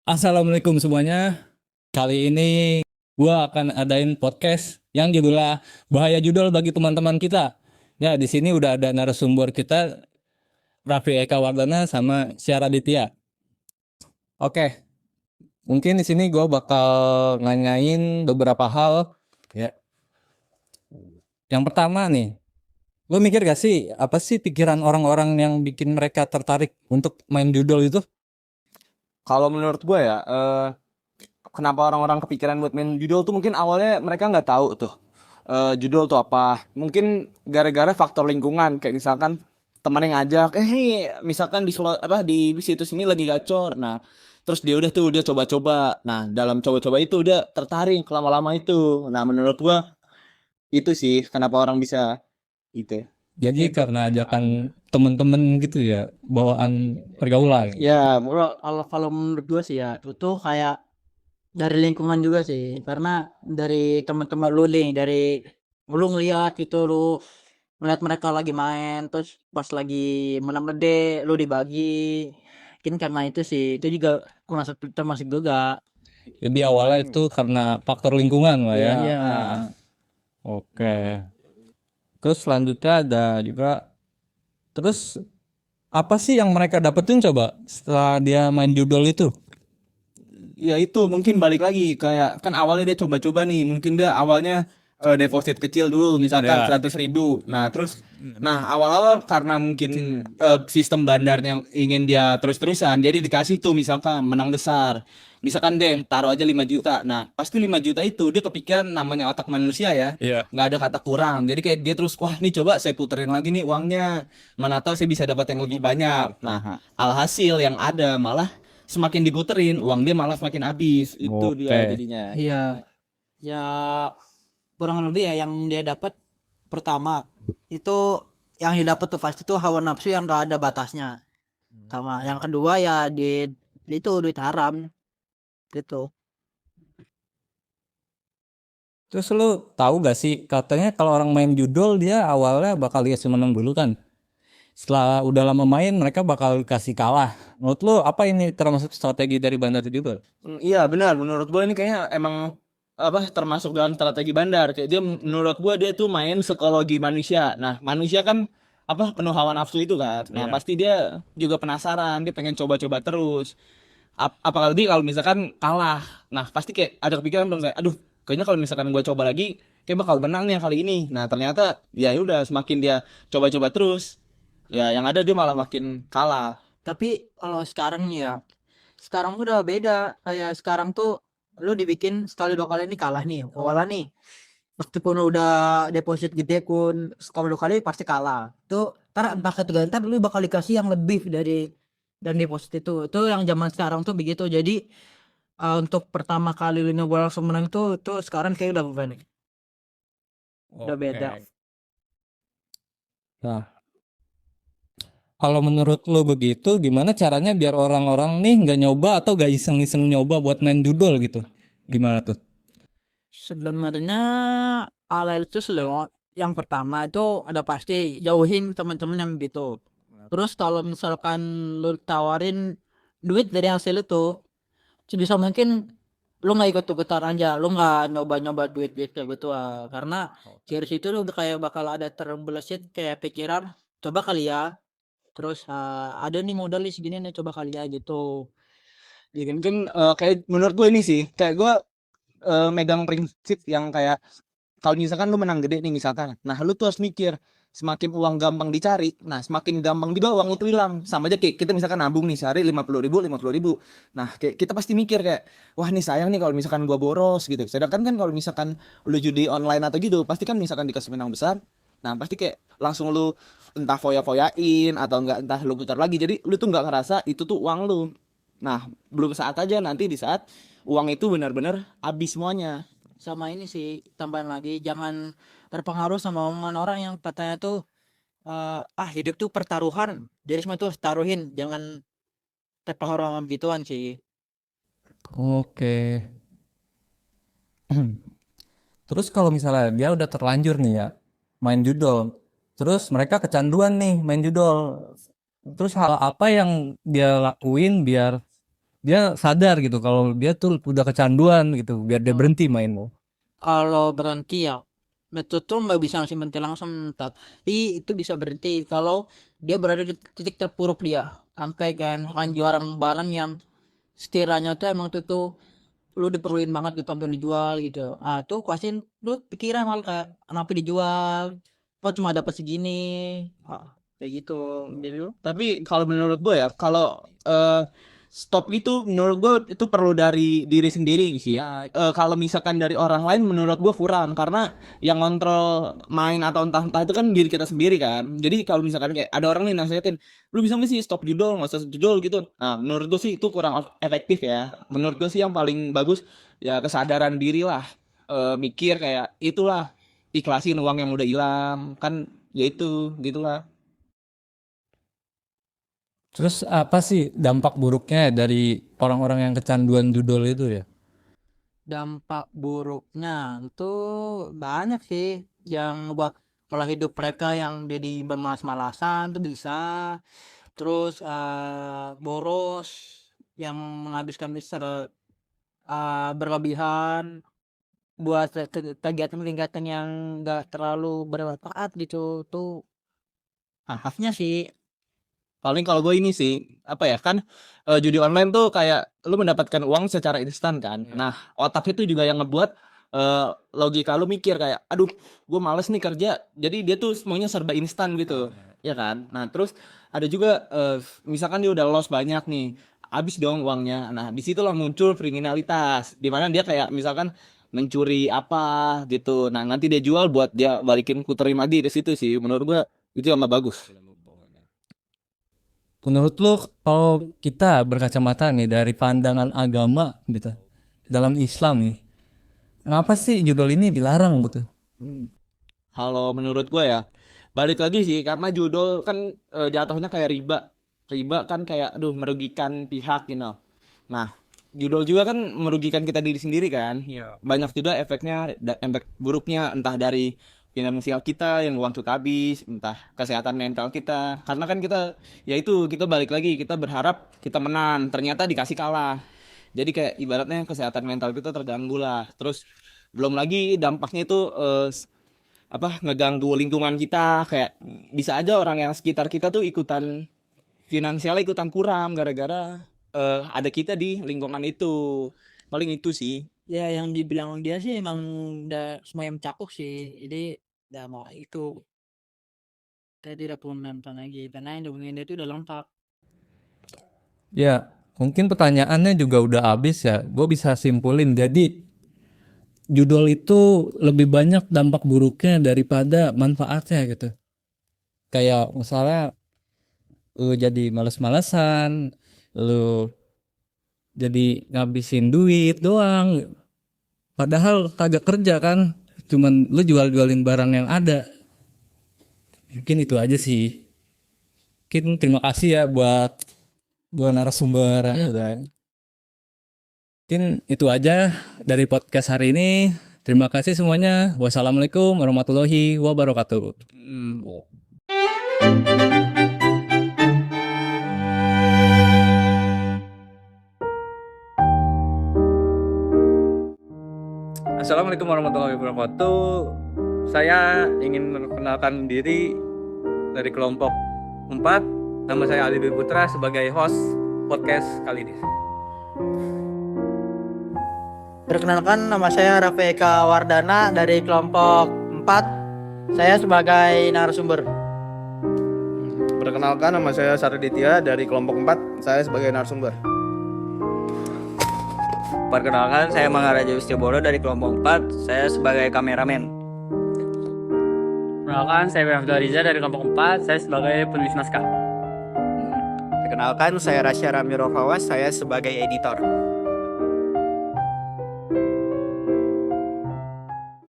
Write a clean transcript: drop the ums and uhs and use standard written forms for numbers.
Assalamualaikum semuanya. Kali ini gua akan adain podcast yang judulnya Bahaya Judul bagi teman-teman kita. Ya, di sini udah ada narasumber kita Raffi Eka Wardana sama Syara Ditya. Oke, mungkin di sini gua bakal nanyain beberapa hal ya. Yang pertama nih, lo mikir gak sih apa sih pikiran orang-orang yang bikin mereka tertarik untuk main judul itu? Kalau menurut gue ya, kenapa orang-orang kepikiran buat main judul tuh mungkin awalnya mereka nggak tahu tuh judul tuh apa. Mungkin gara-gara faktor lingkungan, kayak misalkan teman yang ngajak, misalkan di situs ini lagi gacor. Nah, terus dia udah tuh dia coba-coba. Nah, dalam coba-coba itu udah tertarik lama-lama itu. Nah, menurut gua itu sih kenapa orang bisa gitu. Jadi karena ajakan temen-temen gitu ya, bawaan pergaulan. Ya, kalau menurut gue sih ya, itu kayak dari lingkungan juga sih. Karena dari teman-teman lu nih, dari lu ngeliat gitu, lu ngeliat mereka lagi main, terus pas lagi menang gede, lu dibagi. Mungkin karena itu sih, itu juga termasuk juga. Jadi awalnya itu karena faktor lingkungan lah ya. Iya. Oke. Terus selanjutnya ada juga. Terus apa sih yang mereka dapetin coba setelah dia main judul itu? Ya itu mungkin balik lagi kayak kan awalnya dia coba-coba nih, mungkin dia awalnya deposit kecil dulu misalkan Ya. 100.000. Nah terus awal-awal karena mungkin sistem bandarnya ingin dia terus-terusan, jadi dikasih tuh misalkan menang besar, misalkan deh taruh aja 5 juta. Nah pasti 5 juta itu dia kepikiran, namanya otak manusia ya, Iya. nggak ada kata kurang. Jadi kayak dia terus, wah nih coba saya puterin lagi nih uangnya, mana tahu saya bisa dapat yang lebih banyak. Nah alhasil yang ada malah semakin diputerin uang dia malah semakin habis. Itu dia Oke. jadinya. Iya. Ya, kurang lebih ya yang dia dapat pertama itu yang didapat tuh pasti tuh hawa nafsu yang gak ada batasnya. Sama yang kedua ya itu duit haram gitu. Terus lu tahu gak sih katanya kalau orang main judul dia awalnya bakal dikasih menang dulu kan. Setelah udah lama main mereka bakal kasih kalah. Menurut lu apa ini termasuk strategi dari bandar judul? Iya benar, menurut gua ini kayaknya emang apa termasuk dalam strategi bandar. Kayak dia, menurut gua dia tuh main psikologi manusia. Nah manusia kan apa penuh hawa nafsu itu kan. Nah Iya. pasti dia juga penasaran, dia pengen coba-coba terus. Apalagi kalau misalkan kalah, nah pasti kayak ada kepikiran dong kayak, aduh kayaknya kalau misalkan gua coba lagi kayak bakal menang nih kali ini. Nah ternyata ya udah semakin dia coba-coba terus, ya yang ada dia malah makin kalah. Tapi kalau sekarang nih ya, sekarang udah beda. Kayak sekarang tuh lu dibikin sekali dua kali ini kalah nih. Awalnya nih, meskipun udah deposit gede pun sekali dua kali pasti kalah. Tuh ntar entah ketiga ntar lu bakal dikasih yang lebih dari dan deposit itu yang zaman sekarang tuh begitu. Jadi untuk pertama kali lu nyoba langsung menang tuh sekarang kayak udah bukan nih. Udah beda. Nah, kalau menurut lo begitu, gimana caranya biar orang-orang nih nggak nyoba atau gak iseng-iseng nyoba buat main judul gitu? Gimana tuh? Sebenarnya alay itu yang pertama itu ada pasti jauhin teman-teman yang gitu. Terus kalau misalkan lu tawarin duit dari hasil itu, sebisa mungkin lu nggak ikut-ikutan aja, lu nggak nyoba-nyoba duit-duit kayak gitu karena dari situ lu udah kayak bakal ada terbesit kayak pikiran, coba kali ya. Terus ada nih modal nih segini nih coba kali ya gitu. Ya kan kayak menurut gue ini sih kayak gue megang prinsip yang kayak kalau misalkan lu menang gede nih misalkan, nah lu tuh harus mikir semakin uang gampang dicari, nah semakin gampang juga uang itu hilang. Sama aja kayak kita misalkan nabung nih sehari 50.000, nah kayak kita pasti mikir kayak, wah nih sayang nih kalau misalkan gua boros gitu. Sedangkan kan kalau misalkan lu judi online atau gitu pasti kan misalkan dikasih menang besar, nah pasti kayak langsung lu entah foya-foyain atau enggak entah lu putar lagi, jadi lu tuh nggak ngerasa itu tuh uang lu. Nah belum saat aja nanti di saat uang itu benar-benar habis semuanya. Sama ini sih tambahan lagi jangan terpengaruh sama omongan orang yang katanya tuh hidup tuh pertaruhan jadi semua tuh harus taruhin jangan terpengaruh sama gituan sih. Oke. Terus kalau misalnya dia udah terlanjur nih ya main judul, terus mereka kecanduan nih main judul. Terus hal apa yang dia lakuin biar dia sadar gitu kalau dia tuh udah kecanduan gitu, biar dia berhenti main mau. Kalau berhenti ya itu tuh nggak bisa langsung berhenti langsung, tapi itu bisa berhenti kalau dia berada di titik terpuruk dia, sampai kan jualan barang yang sekiranya tuh emang tuh lu diperluin banget gitu untuk dijual gitu. Ah tuh pasti lu pikiran malah kayak kenapa dijual, kok cuma dapat segini. Kayak gitu. Jadi lu Tapi kalau menurut gue ya, kalau stop itu menurut gue itu perlu dari diri sendiri sih ya. Kalau misalkan dari orang lain menurut gue kurang, karena yang kontrol main atau entah-entah itu kan diri kita sendiri kan. Jadi kalau misalkan kayak ada orang nih nasihatin, lu bisa nggak sih stop judul, nggak usah judul gitu. Nah menurut gue sih itu kurang efektif ya. Menurut gue sih yang paling bagus ya kesadaran diri lah. Mikir kayak itulah, ikhlasin uang yang udah hilang kan, ya itu gitulah. Terus apa sih dampak buruknya dari orang-orang yang kecanduan judul itu ya? dampak buruknya itu banyak sih yang buat pola hidup mereka yang jadi bermalas-malasan tuh bisa, terus boros yang menghabiskan besar berlebihan buat kegiatan-kegiatan yang enggak terlalu bermanfaat gitu tuh maafnya sih. Paling kalau gue ini sih apa ya kan, judi online tuh kayak lu mendapatkan uang secara instan kan. Nah otak itu juga yang ngebuat logika lu mikir kayak aduh gue males nih kerja, jadi dia tuh semuanya serba instan gitu ya kan. Nah terus ada juga misalkan dia udah loss banyak nih, habis dong uangnya. Nah di situ lah muncul kriminalitas, dimana dia kayak misalkan mencuri apa gitu. Nah nanti dia jual buat dia balikin puterin lagi di situ sih. Menurut gue itu yang nggak bagus. Menurut lu kalau kita berkacamata nih dari pandangan agama gitu, dalam Islam nih, kenapa sih judul ini dilarang gitu? Kalau menurut gue ya, balik lagi sih karena judul kan jatuhnya kayak riba. Riba kan kayak aduh merugikan pihak gitu. Nah, judul juga kan merugikan kita diri sendiri kan. Banyak juga efeknya, efek buruknya entah dari finansial kita yang uang tuh habis, entah kesehatan mental kita. Karena kan kita ya itu kita balik lagi kita berharap kita menang, ternyata dikasih kalah. Jadi kayak ibaratnya kesehatan mental kita terganggu lah. Terus belum lagi dampaknya itu apa ngeganggu lingkungan kita, kayak bisa aja orang yang sekitar kita tuh ikutan finansialnya ikutan kurang gara-gara ada kita di lingkungan itu. Paling itu sih. Ya yang dibilang dia sih emang udah semua yang mencakup sih, jadi udah mau itu kita tidak perlu menonton lagi karena yang dihubungin dia itu udah lengkap. Ya, mungkin pertanyaannya juga udah habis ya. Gue bisa simpulin. Jadi judul itu lebih banyak dampak buruknya daripada manfaatnya gitu. Kayak misalnya lu jadi males-malesan, lu jadi ngabisin duit doang. Padahal kagak kerja kan. Cuman lu jual-jualin barang yang ada. Mungkin itu aja sih. Mungkin terima kasih ya buat narasumber. Mungkin itu aja dari podcast hari ini. Terima kasih semuanya. Wassalamualaikum warahmatullahi wabarakatuh. Assalamualaikum warahmatullahi wabarakatuh. Saya ingin memperkenalkan diri dari kelompok 4. Nama saya Ali Dwi Putra sebagai host podcast kali ini. Perkenalkan, nama saya Raffi Eka Wardana dari kelompok 4. Saya sebagai narasumber. Perkenalkan, nama saya Sariditya dari kelompok 4. Saya sebagai narasumber. Perkenalkan, saya Mangaraja Wistiaboro dari kelompok 4. Saya sebagai kameramen. Perkenalkan, saya Abdul Riza dari kelompok 4. Saya sebagai penulis naskah. Perkenalkan, saya Rasya Ramiro Fawas. Saya sebagai editor.